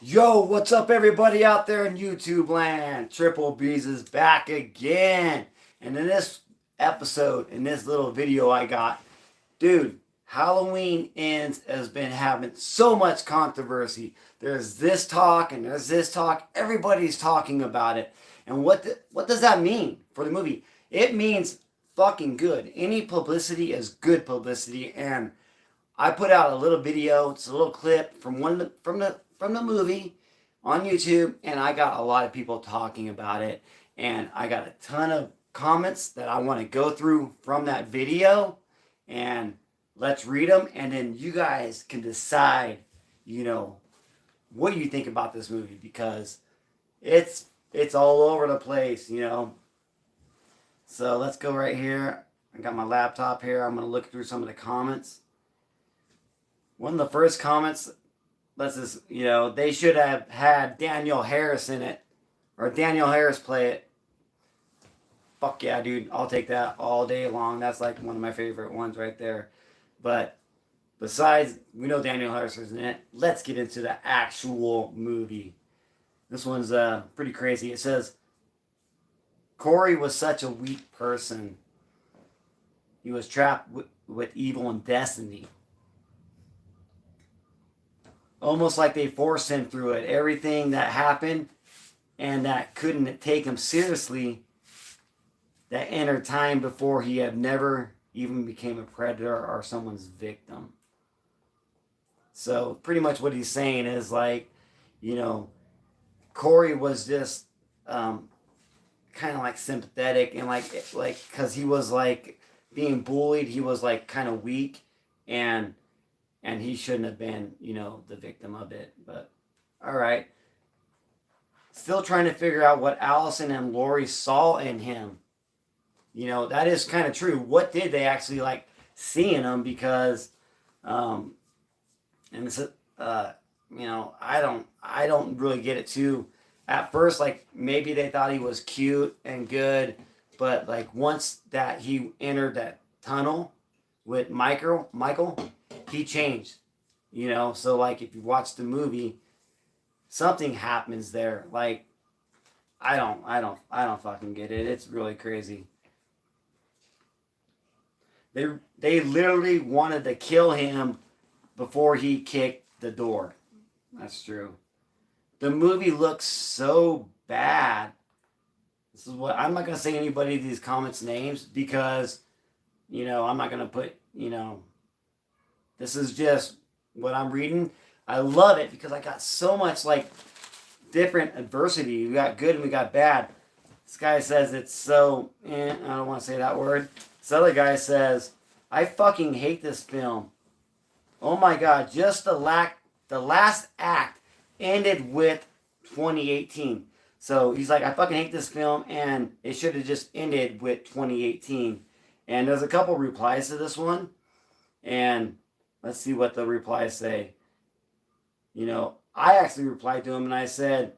Yo, what's up, everybody out there in YouTube land? Triple B's is back again. And in this episode, in this little video I got, dude, Halloween Ends has been having so much controversy. There's this talk and there's this talk. Everybody's talking about it. And what does that mean for the movie? It means fucking good. Any publicity is good publicity. And I put out a little video. It's a little clip from from the movie on YouTube, and I got a lot of people talking about it, and I got a ton of comments that I want to go through from that video, and let's read them, and then you guys can decide, you know, what you think about this movie because it's all over the place, you know. So let's go right here. I got my laptop here. I'm gonna look through some of the comments. One of the first comments, let's just, they should have had Danielle Harris in it, or Danielle Harris play it. Fuck yeah, dude. I'll take that all day long. That's like one of my favorite ones right there. But besides, we know Danielle Harris is in it. Let's get into the actual movie. This one's pretty crazy. It says, Corey was such a weak person. He was trapped with evil and destiny. Almost like they forced him through it. Everything that happened and that couldn't take him seriously, that entered time before he had never even became a predator or someone's victim. So pretty much what he's saying is like, Corey was just kind of like sympathetic and like because he was like being bullied. He was like kind of weak and he shouldn't have been, the victim of it. But all right. Still trying to figure out what Allison and Lori saw in him. That is kind of true. What did they actually like see in him? Because, and it's, I don't really get it too. At first, like maybe they thought he was cute and good, but like once that he entered that tunnel with Michael, he changed. So like if you watch the movie, something happens there. Like I don't fucking get it. It's really crazy. They literally wanted to kill him before he kicked the door. That's true. The movie looks so bad. This is what I'm not gonna say anybody of these comments names because I'm not gonna put this is just what I'm reading. I love it because I got so much like different adversity. We got good and we got bad. This guy says it's so I don't want to say that word. This other guy says, I fucking hate this film. Oh my god, just the last act ended with 2018. So he's like, I fucking hate this film and it should have just ended with 2018. And there's a couple replies to this one. And let's see what the replies say. I actually replied to him and I said,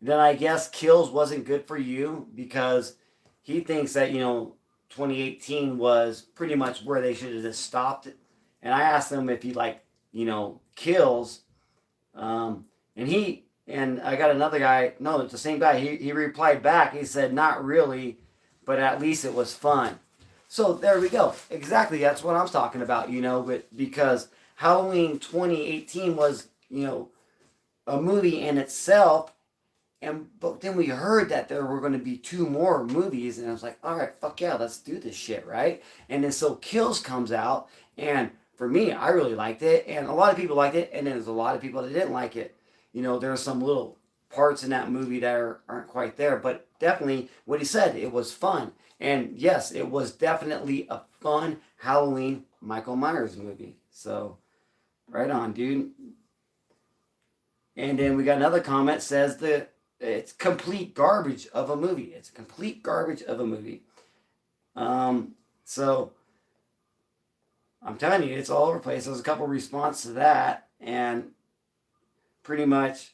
then I guess Kills wasn't good for you because he thinks that, 2018 was pretty much where they should have just stopped it. And I asked him if he liked, Kills. And I got another guy, no, it's the same guy. He replied back. He said, not really, but at least it was fun. So there we go. Exactly, that's what I'm talking about, but because Halloween 2018 was, a movie in itself, but then we heard that there were going to be two more movies, and I was like, all right, fuck yeah, let's do this shit, right? And then so Kills comes out, and for me, I really liked it, and a lot of people liked it, and then there's a lot of people that didn't like it. There are some little parts in that movie that aren't quite there, but definitely what he said, it was fun. And yes, it was definitely a fun Halloween Michael Myers movie. So, right on, dude. And then we got another comment says that it's complete garbage of a movie. It's complete garbage of a movie. So I'm telling you, it's all over the place. There's a couple responses to that, and pretty much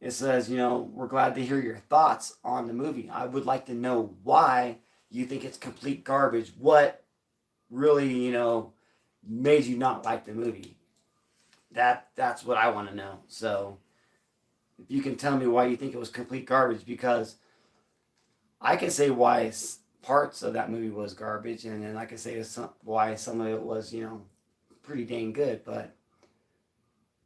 it says, we're glad to hear your thoughts on the movie. I would like to know why you think it's complete garbage. What really, made you not like the movie? That's what I want to know. So if you can tell me why you think it was complete garbage, because I can say why parts of that movie was garbage, and then I can say why some of it was, pretty dang good. But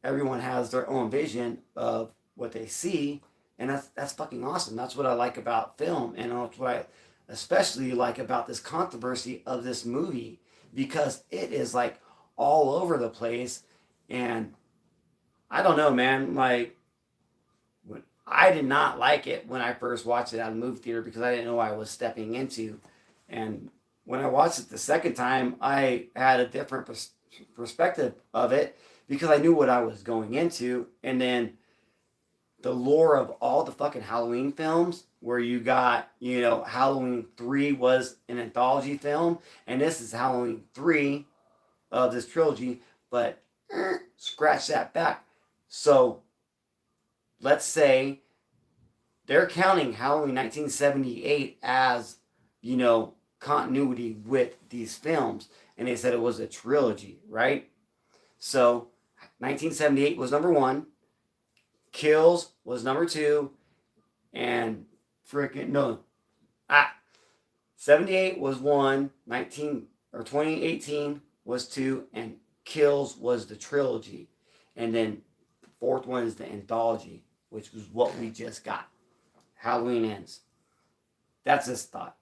everyone has their own vision of what they see, and that's fucking awesome. That's what I like about film, and that's what I especially like about this controversy of this movie, because it is like all over the place. And I don't know, man, like, I did not like it when I first watched it at a movie theater, because I didn't know what I was stepping into. And when I watched it the second time, I had a different perspective of it, because I knew what I was going into. And then the lore of all the fucking Halloween films, where you got, Halloween 3 was an anthology film, and this is Halloween 3 of this trilogy, but scratch that back. So let's say they're counting Halloween 1978 as, continuity with these films. And they said it was a trilogy, right? So 1978 was number 1. Kills was number 2. And 78 was 1. 2018 was 2. And Kills was the trilogy. And then the 4th one is the anthology, which was what we just got. Halloween Ends. That's his thought.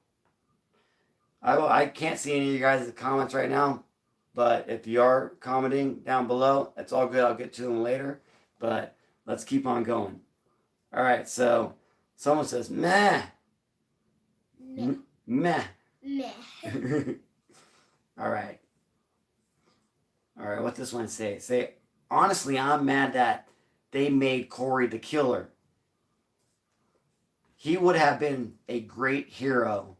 I can't see any of you guys' comments right now, but if you are commenting down below, that's all good. I'll get to them later, but let's keep on going. All right, so someone says, meh. Meh. Meh. All right. All right, what this one say? Say, honestly, I'm mad that they made Corey the killer. He would have been a great hero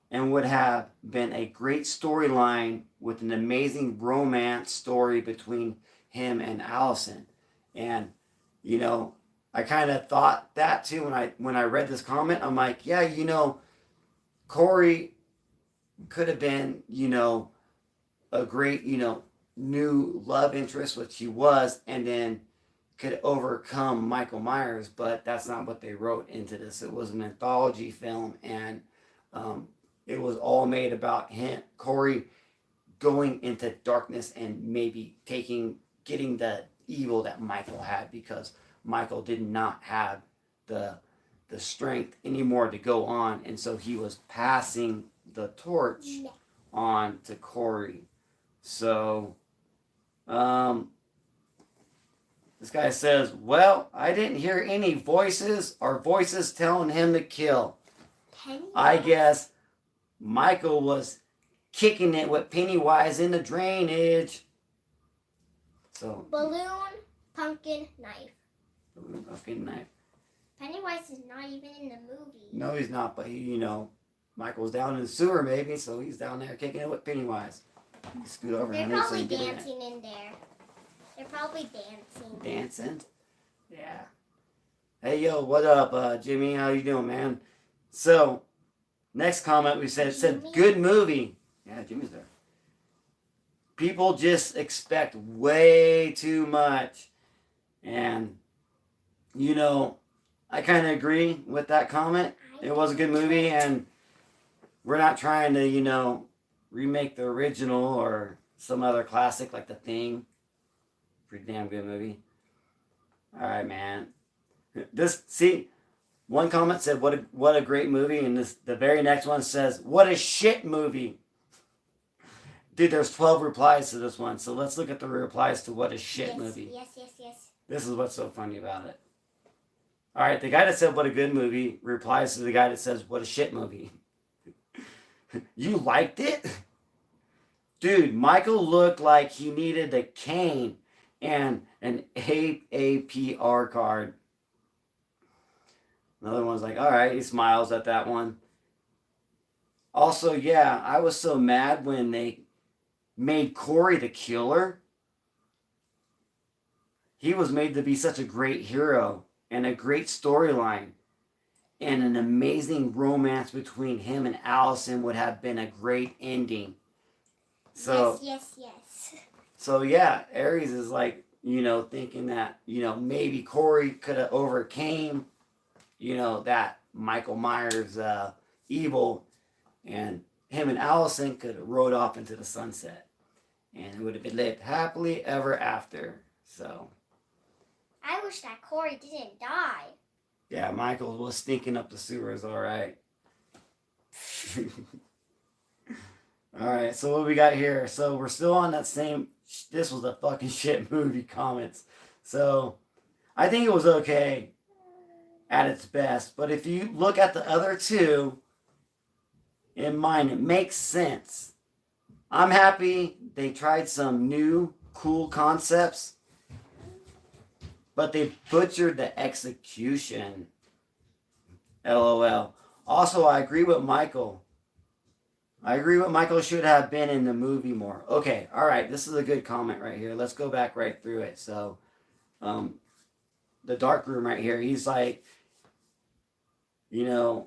and would have been a great storyline with an amazing romance story between him and Allison. And, I kind of thought that too when I read this comment. I'm like, yeah, Corey could have been, a great, new love interest, which he was, and then could overcome Michael Myers, but that's not what they wrote into this. It was an anthology film, and it was all made about Corey going into darkness and maybe getting the evil that Michael had, because Michael did not have the strength anymore to go on, and so he was passing the torch on to Corey. So, this guy says, well, I didn't hear any voices or voices telling him to kill. I guess Michael was kicking it with Pennywise in the drainage. So balloon, pumpkin, knife. Balloon, pumpkin, knife. Pennywise is not even in the movie. No, he's not, but Michael's down in the sewer maybe, so he's down there kicking it with Pennywise. Scoot over. They're probably dancing in there. They're probably dancing. Dancing? Yeah. Hey, yo, what up, Jimmy? How you doing, man? So, next comment we said, good movie. Yeah, Jimmy's there. People just expect way too much. And, I kind of agree with that comment. It was a good movie, and we're not trying to, remake the original or some other classic like The Thing. Pretty damn good movie. All right, man. One comment said, what a great movie, and the very next one says, what a shit movie. Dude, there's 12 replies to this one, so let's look at the replies to what a shit movie. Yes. This is what's so funny about it. All right, the guy that said what a good movie replies to the guy that says what a shit movie. You liked it? Dude, Michael looked like he needed a cane and an AAPR card. Another one's like, all right, he smiles at that one. Also, yeah, I was so mad when they made Corey the killer. He was made to be such a great hero and a great storyline. And an amazing romance between him and Allison would have been a great ending. So yes. So yeah, Aries is like, thinking that, maybe Corey could have overcame, that Michael Myers evil, and him and Allison could have rode off into the sunset, and it would have been lived happily ever after. So, I wish that Corey didn't die. yeah, Michael was stinking up the sewers, all right. All right, so what we got here? So we're still on that same. This was a fucking shit movie comments. So I think it was okay at its best, but if you look at the other two in mind, it makes sense. I'm happy they tried some new cool concepts, but they butchered the execution. LOL. Also, I agree with Michael. Should have been in the movie more. Okay, all right. This is a good comment right here. Let's go back right through it. So, the dark room right here. He's like, I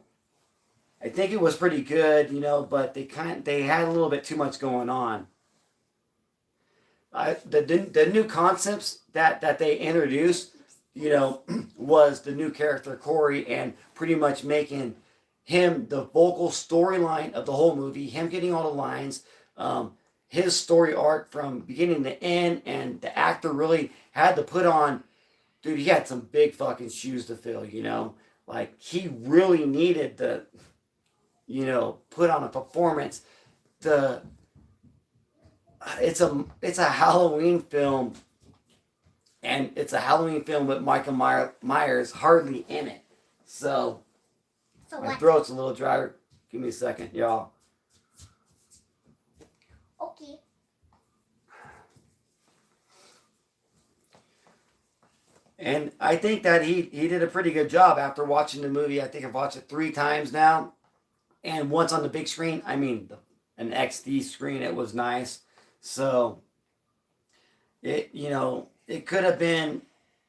think it was pretty good, but they had a little bit too much going on. The new concepts that they introduced, was the new character Corey, and pretty much making him the vocal storyline of the whole movie, him getting all the lines, his story arc from beginning to end, and the actor really had to put on, dude, he had some big fucking shoes to fill, like he really needed to, put on a performance. It's a Halloween film, and it's a Halloween film with Michael Myers hardly in it, so. So My what? throat's a little dry. Give me a second, y'all. Okay. And I think that he did a pretty good job after watching the movie. I think I've watched it 3 times now. And once on the big screen, an XD screen, it was nice. So, it could have been,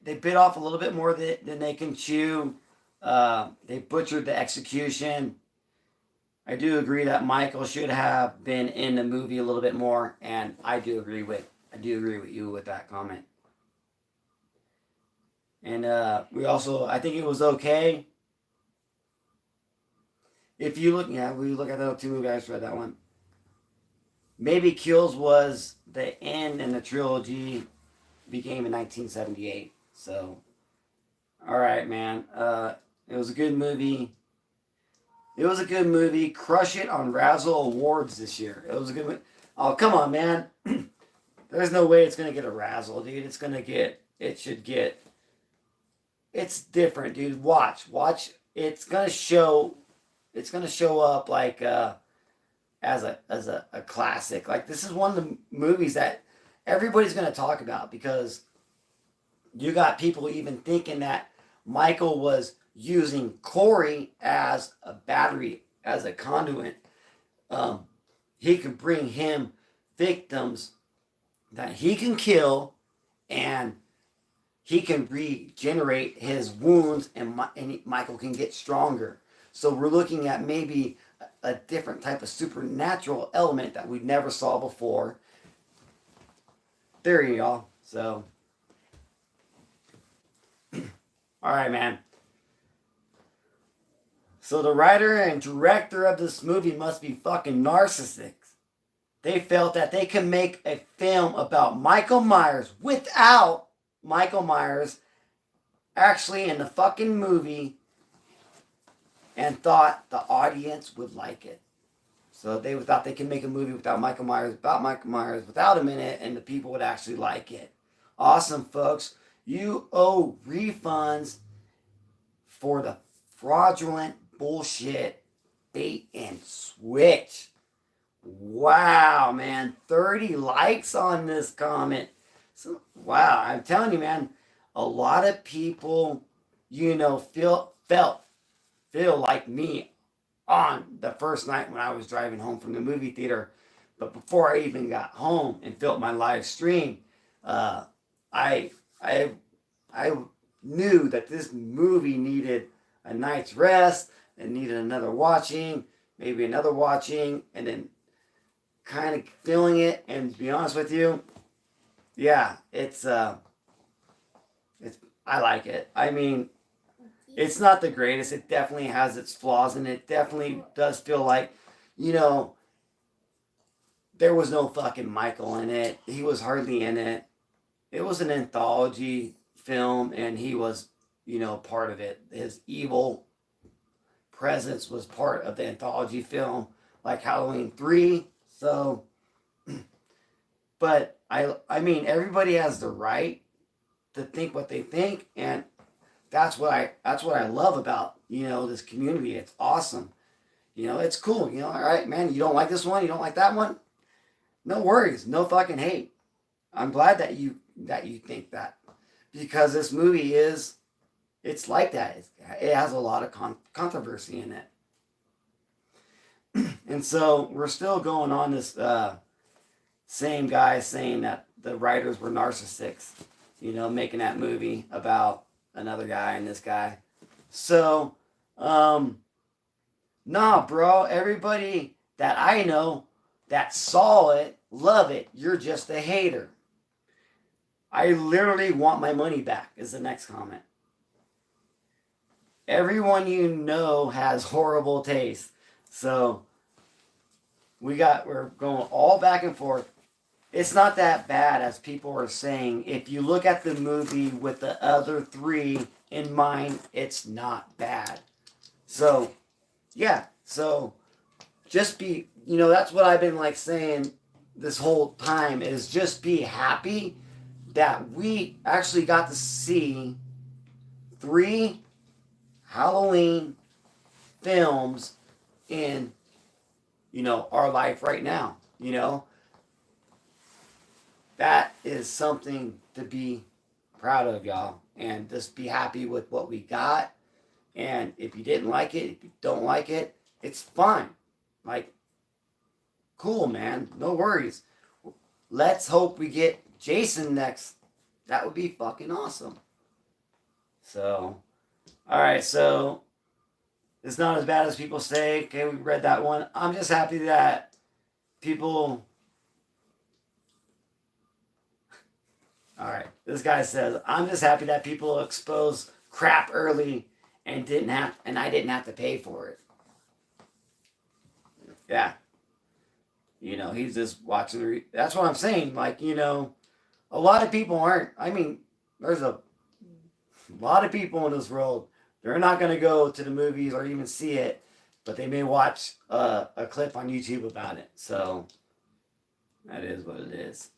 they bit off a little bit more than they can chew. They butchered the execution. I do agree that Michael should have been in the movie a little bit more, and I do agree with you with that comment. And I think it was okay. If you look, we look at the 2 movies, I just read that one. Maybe Kills was the end, and the trilogy became in 1978. So, all right, man. It was a good movie. Crush it on Razzle Awards this year. It was a good movie. Oh, come on, man. There's no way it's going to get a Razzle, dude. It's different, dude. Watch. It's going to show up like as a classic. Like, this is one of the movies that everybody's going to talk about, because you got people even thinking that Michael was using Corey as a battery, as a conduit. He could bring him victims that he can kill, and he can regenerate his wounds, and Michael can get stronger. So we're looking at maybe a different type of supernatural element that we never saw before. There you go. So, all right, man. So the writer and director of this movie must be fucking narcissists. They felt that they could make a film about Michael Myers without Michael Myers actually in the fucking movie, and thought the audience would like it. So they thought they could make a movie without Michael Myers, without him in it, and the people would actually like it. Awesome, folks. You owe refunds for the fraudulent bullshit bait and switch. Wow, man. 30 likes on this comment. So, wow, I'm telling you, man, a lot of people, feel like me on the first night when I was driving home from the movie theater. But before I even got home and felt my live stream, I knew that this movie needed a night's rest and needed another watching, maybe another watching, and then kind of feeling it. And to be honest with you, yeah, it's I like it. I mean, it's not the greatest. It definitely has its flaws, and it definitely does feel like, you know, there was no fucking Michael in it. He was hardly in it. It was an anthology film, and he was, part of it. His evil presence was part of the anthology film, like Halloween 3. So, but I mean, everybody has the right to think what they think, and that's what I love about this community. It's awesome. It's cool. All right, man. You don't like this one. You don't like that one. No worries. No fucking hate. I'm glad that you think that, because this movie it's like that. It has a lot of controversy in it, and so we're still going on this same guy saying that the writers were narcissists. Making that movie about another guy and this guy. So, nah, bro. Everybody that I know that saw it, love it. You're just a hater. I literally want my money back, is the next comment. Everyone you know has horrible taste. So, we're going all back and forth. It's not that bad as people are saying. If you look at the movie with the other three in mind, it's not bad. So, yeah. So, just be, that's what I've been like saying this whole time, is just be happy that we actually got to see 3 Halloween films in, our life right now. That is something to be proud of, y'all. And just be happy with what we got. And if you didn't like it, if you don't like it, it's fine. Like, cool, man. No worries. Let's hope we get Jason next. That would be fucking awesome. So, alright, so it's not as bad as people say. Okay, we read that one. I'm just happy that people... Alright, this guy says, I'm just happy that people expose crap early and I didn't have to pay for it. Yeah. He's just watching that's what I'm saying. Like, a lot of people aren't. I mean, there's a lot of people in this world. They're not going to go to the movies or even see it, but they may watch a clip on YouTube about it. So, that is what it is.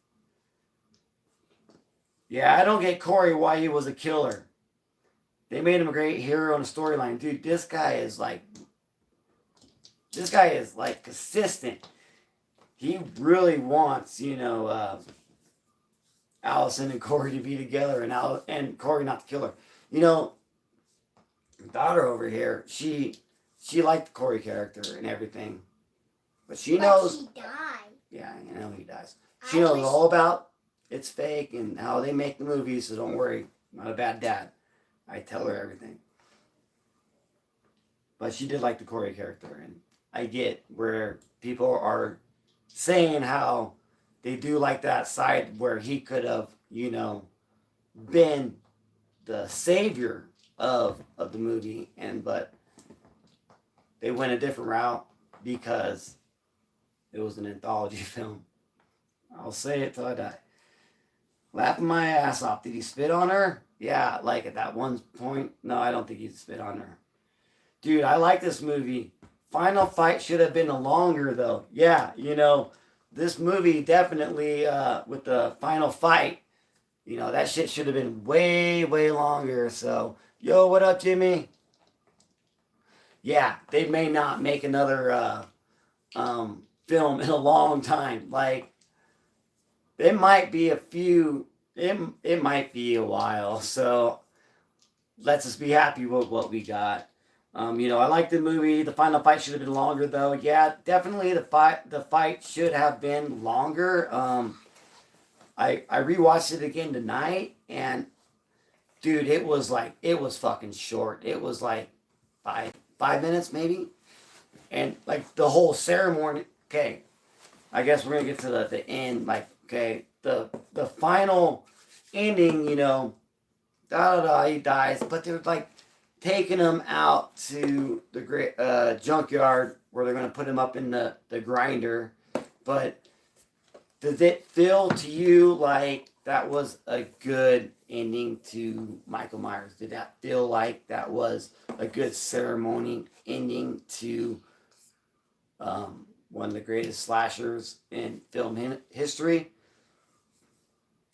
Yeah, I don't get Corey why he was a killer. They made him a great hero in a storyline. Dude, this guy is like consistent. He really wants, Allison and Corey to be together, and Corey not the killer. Daughter over here, she liked the Corey character and everything, but she knows. He died. Yeah, he dies. She knows all about it's fake and how they make the movies. So don't worry, I'm not a bad dad. I tell her everything. But she did like the Corey character, and I get where people are saying how they do like that side where he could have, been the savior of the movie, but they went a different route because it was an anthology film. I'll say it till I die. Laughing my ass off. Did he spit on her? Yeah, like at that one point. No, I don't think he spit on her. Dude, I like this movie. Final fight should have been longer though. Yeah, this movie definitely with the final fight, that shit should have been way, way longer. So, yo, what up, Jimmy? Yeah, they may not make another film in a long time. Like, it might be it might be a while. So, let's just be happy with what we got. I like the movie. The final fight should have been longer, though. Yeah, definitely the fight should have been longer. I rewatched it again tonight, and dude, it was fucking short. It was like 5 minutes maybe, and like the whole ceremony. Okay, I guess we're gonna get to the end. Like, okay, the final ending. he dies, but they're like taking him out to the great junkyard where they're going to put him up in the grinder. But does it feel to you like that was a good ending to Michael Myers? Did that feel like that was a good ceremony ending to one of the greatest slashers in film history?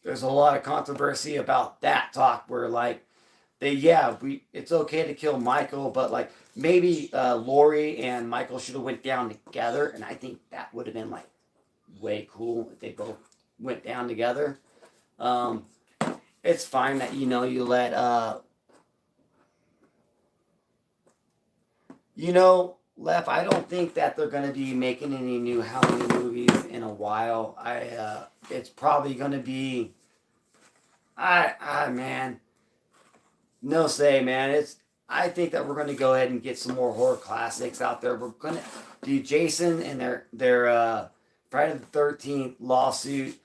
There's a lot of controversy about that talk where like it's okay to kill Michael, but like maybe Laurie and Michael should have went down together, and I think that would have been like way cool if they both went down together. It's fine that you let Lef, I don't think that they're going to be making any new Halloween movies in a while. It's probably going to be, man, no say, man. I think that we're going to go ahead and get some more horror classics out there. We're going to do Jason and their Friday the 13th lawsuit.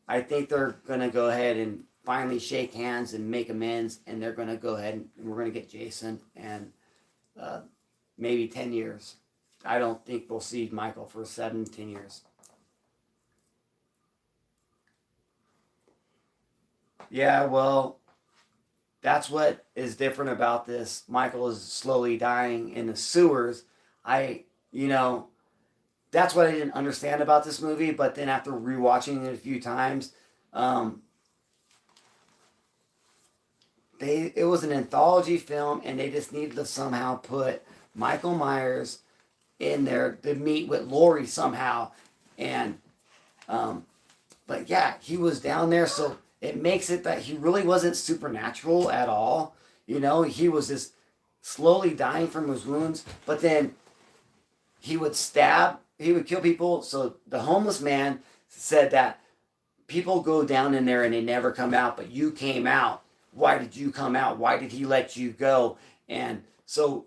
I think they're going to go ahead and finally shake hands and make amends, and they're going to go ahead and we're going to get Jason and maybe 10 years. I don't think we'll see Michael for 7-10 years. Yeah, well, that's what is different about this. Michael is slowly dying in the sewers. That's what I didn't understand about this movie, but then after rewatching it a few times, it was an anthology film, and they just needed to somehow put Michael Myers in there to meet with Laurie somehow, and but yeah, he was down there, so it makes it that he really wasn't supernatural at all. He was just slowly dying from his wounds, but then he would kill people. So the homeless man said that people go down in there and they never come out, but you came out. Why did you come out? Why did he let you go? And so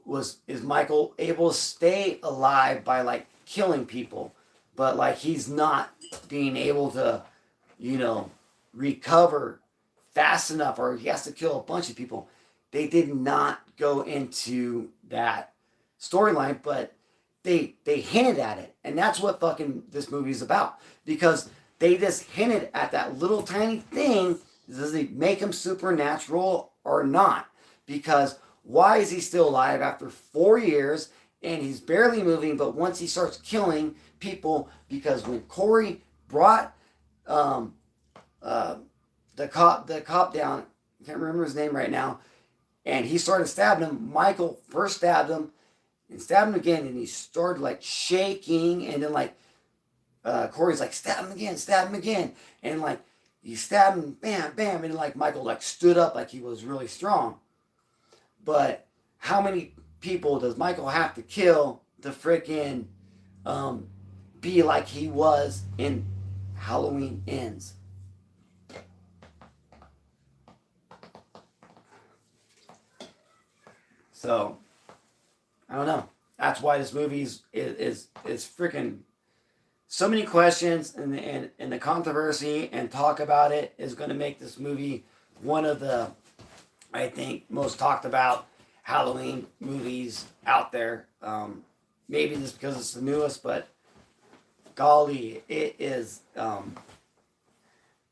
is Michael able to stay alive by like killing people, but like he's not being able to, recover fast enough, or he has to kill a bunch of people. They did not go into that storyline, but they hinted at it, and that's what fucking this movie is about, because they just hinted at that little tiny thing. Does it make him supernatural or not? Because why is he still alive after 4 years and he's barely moving? But once he starts killing people, because when Corey brought the cop down, I can't remember his name right now, and he started stabbing him. Michael first stabbed him and stabbed him again, and he started like shaking, and then like Corey's like, stab him again, and like he stabbed him, bam, bam, and like Michael like stood up like he was really strong. But how many people does Michael have to kill to freaking be like he was in Halloween Ends? So I don't know. That's why this movie is freaking so many questions, and the controversy and talk about it is going to make this movie one of the, I think, most talked about Halloween movies out there. Maybe just because it's the newest, but golly, it is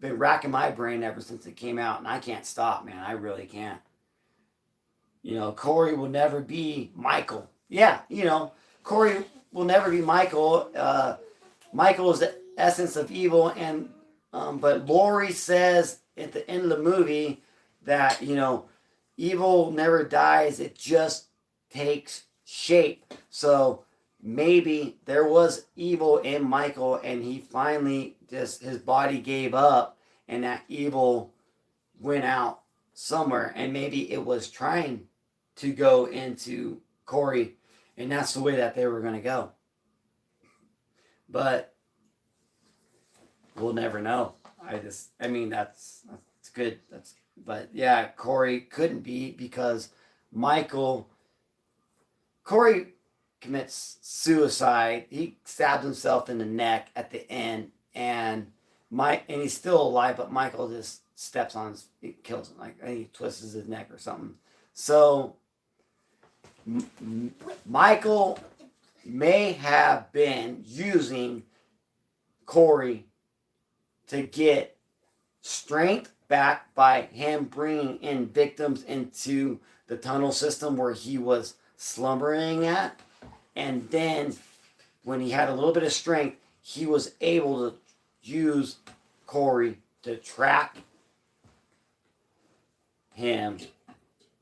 been racking my brain ever since it came out, and I can't stop, man. I really can't. Corey will never be Michael. Yeah, Corey will never be Michael. Michael is the essence of evil, and but Laurie says at the end of the movie that evil never dies; it just takes shape. So maybe there was evil in Michael, and he finally his body gave up, and that evil went out somewhere, and maybe it was trying to go into Corey, and that's the way that they were going to go. But we'll never know. That's good. But yeah, Corey couldn't be, because Corey commits suicide. He stabbed himself in the neck at the end, and he's still alive, but Michael just steps on his, it kills him. Like, I think he twists his neck or something. So Michael may have been using Corey to get strength back by him bringing in victims into the tunnel system where he was slumbering at. And then when he had a little bit of strength, he was able to use Corey to track him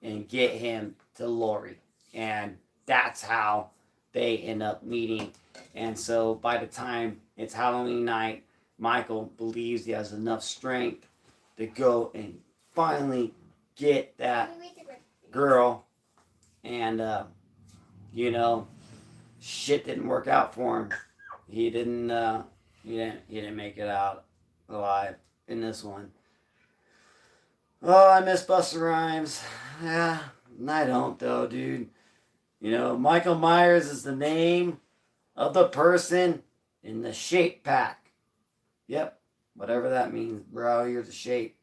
and get him to Lori. And that's how they end up meeting. And so by the time it's Halloween night, Michael believes he has enough strength to go and finally get that girl. And, you know, shit didn't work out for him. He didn't make it out alive in this one. Oh, I miss Busta Rhymes. Yeah, I don't though, dude. You know, Michael Myers is the name of the person in the shape pack. Yep, whatever that means, bro. You're the shape.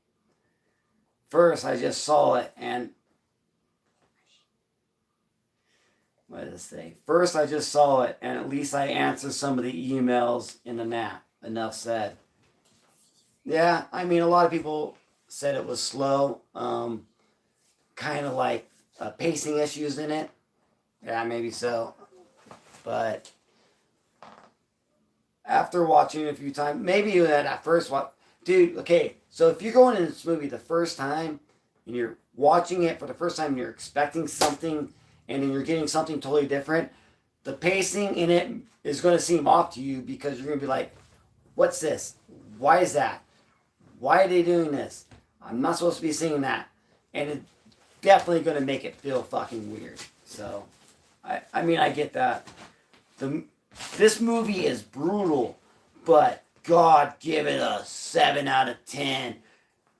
First, I just saw it and what did it say? First, I just saw it, and at least I answered some of the emails in the nap. Enough said. Yeah, I mean, a lot of people said it was slow. Kind of like pacing issues in it. Yeah, maybe so. But after watching it a few times, maybe you had at first watch. Dude, okay, so if you're going in this movie the first time, and you're watching it for the first time, and you're expecting something, and then you're getting something totally different, the pacing in it is going to seem off to you because you're going to be like, what's this? Why is that? Why are they doing this? I'm not supposed to be seeing that. And it's definitely going to make it feel fucking weird. So, I mean, I get that. This movie is brutal, but God, give it a 7 out of 10.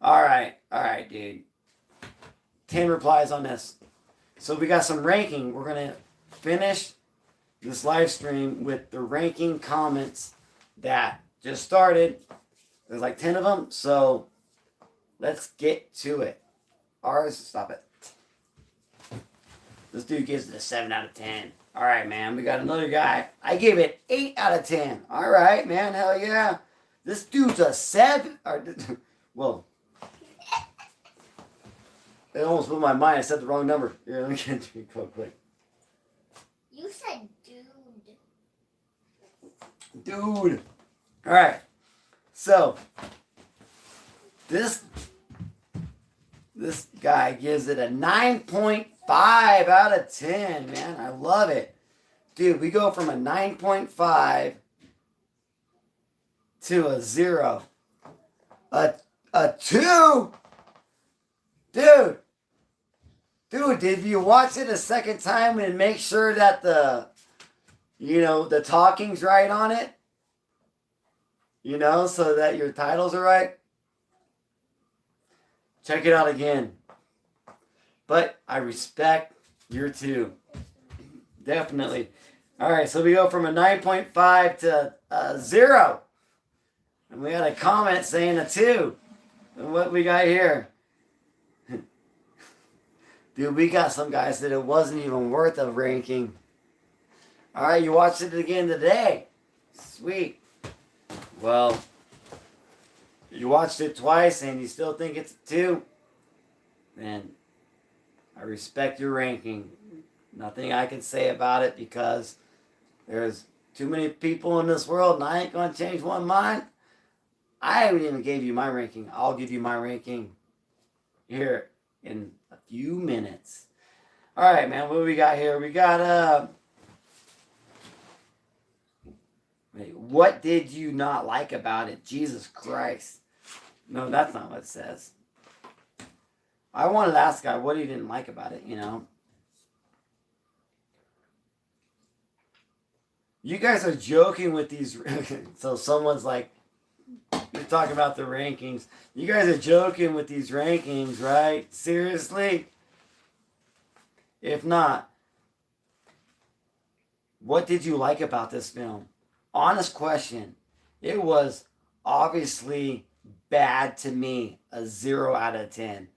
All right, dude. 10 replies on this. So we got some ranking. We're going to finish this live stream with the ranking comments that just started. There's like 10 of them. So let's get to it. Ours, stop it. This dude gives it a 7 out of 10. All right, man. We got another guy. I gave it 8 out of 10. All right, man. Hell yeah. This dude's a 7. Whoa. It almost blew my mind. I said the wrong number. Here, let me get it real quick. You said dude. Dude. All right. So, this guy gives it a 9.5 out of 10, man. I love it. Dude, we go from a 9.5 to a 0. A 2? Dude, did you watch it a second time and make sure that the talking's right on it? You know, so that your titles are right? Check it out again. But I respect your 2. Definitely. All right, so we go from a 9.5 to a 0. And we got a comment saying a 2. And what we got here? Dude, we got some guys that it wasn't even worth a ranking. All right, you watched it again today. Sweet. Well, you watched it twice and you still think it's a 2, then I respect your ranking. Nothing I can say about it because there's too many people in this world and I ain't going to change one mind. I haven't even gave you my ranking. I'll give you my ranking here in a few minutes. All right, man, what do we got here? We got, what did you not like about it? Jesus Christ. No, that's not what it says. I wanted to ask guy what he didn't like about it, you know. You guys are joking with these. So someone's like, you're talking about the rankings. You guys are joking with these rankings, right? Seriously? If not, what did you like about this film? Honest question. It was obviously bad to me. A 0 out of 10.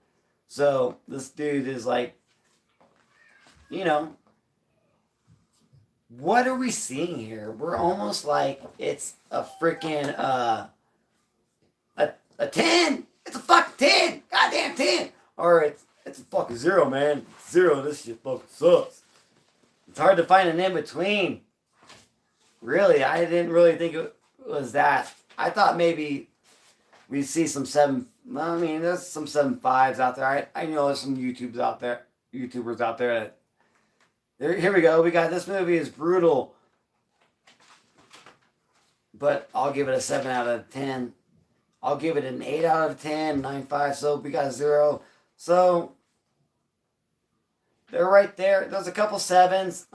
So this dude is like, you know, what are we seeing here? We're almost like it's a freaking a 10. It's a fucking 10. Goddamn 10. Or it's a fucking 0, man. 0. This shit fucking sucks. It's hard to find an in between. Really, I didn't really think it was that. I thought maybe we'd see some 7. I mean, there's some 7.5s out there. I know there's some YouTubers out there that. Here we go. We got this movie is brutal, but I'll give it a 7 out of 10. I'll give it an 8 out of 10, 9.5. So we got a 0. So they're right there. There's a couple 7s.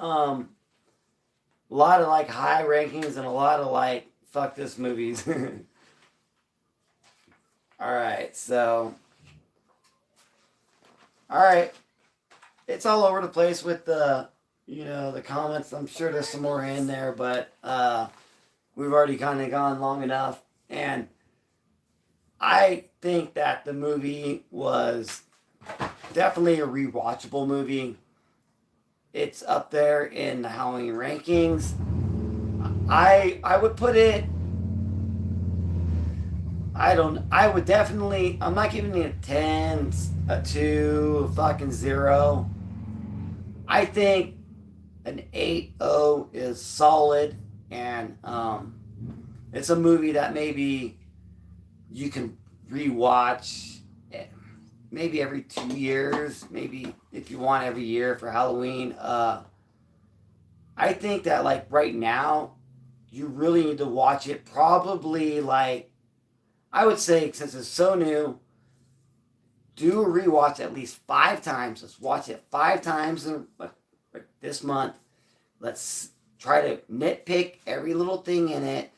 A lot of like high rankings and a lot of like fuck this movies. All right, so all right, it's all over the place with the the comments. I'm sure there's some more in there, but we've already kind of gone long enough, and I think that the movie was definitely a rewatchable movie. It's up there in the Halloween rankings. I would put it. I would definitely. I'm not giving it a 10, a 2, fucking 0. I think an 8.0 is solid, and it's a movie that maybe you can rewatch maybe every 2 years, maybe if you want every year for Halloween. I think that like right now, you really need to watch it probably like, I would say since it's so new, do a rewatch at least 5 times. Let's watch it 5 times this month. Let's try to nitpick every little thing in it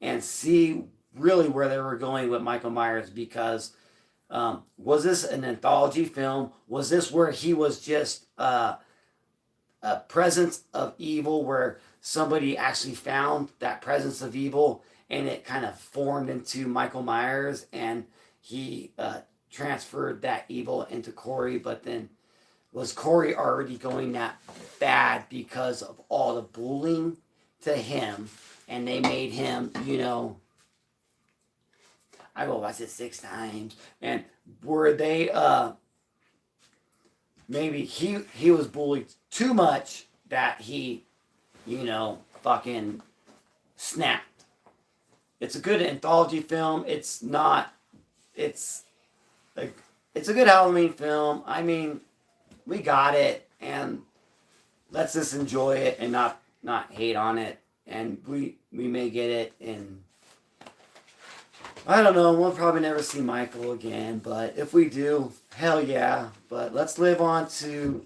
and see really where they were going with Michael Myers, because was this an anthology film? Was this where he was just a presence of evil, where somebody actually found that presence of evil and it kind of formed into Michael Myers, and he transferred that evil into Corey? But then was Corey already going that bad because of all the bullying to him, and they made him, I will watch it 6 times, and were they maybe he was bullied too much that he fucking snapped. It's a good anthology film. It's not. It's a good Halloween film. I mean, we got it, and let's just enjoy it and not hate on it. And we may get it, and I don't know. We'll probably never see Michael again, but if we do, hell yeah. But let's live on to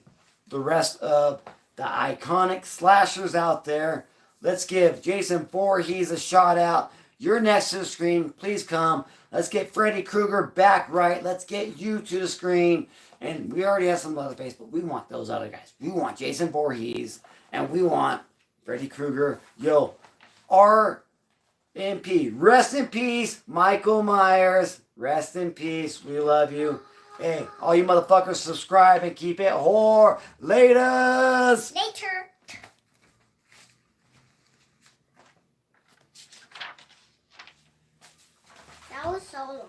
the rest of the iconic slashers out there. Let's give Jason Voorhees a shout out. You're next to the screen. Please come. Let's get Freddy Krueger back right. Let's get you to the screen. And we already have some other face, but we want those other guys. We want Jason Voorhees, and we want Freddy Krueger. Yo, RMP. Rest in peace, Michael Myers. Rest in peace. We love you. Hey, all you motherfuckers, subscribe and keep it whore. Laters. Later. That was so long.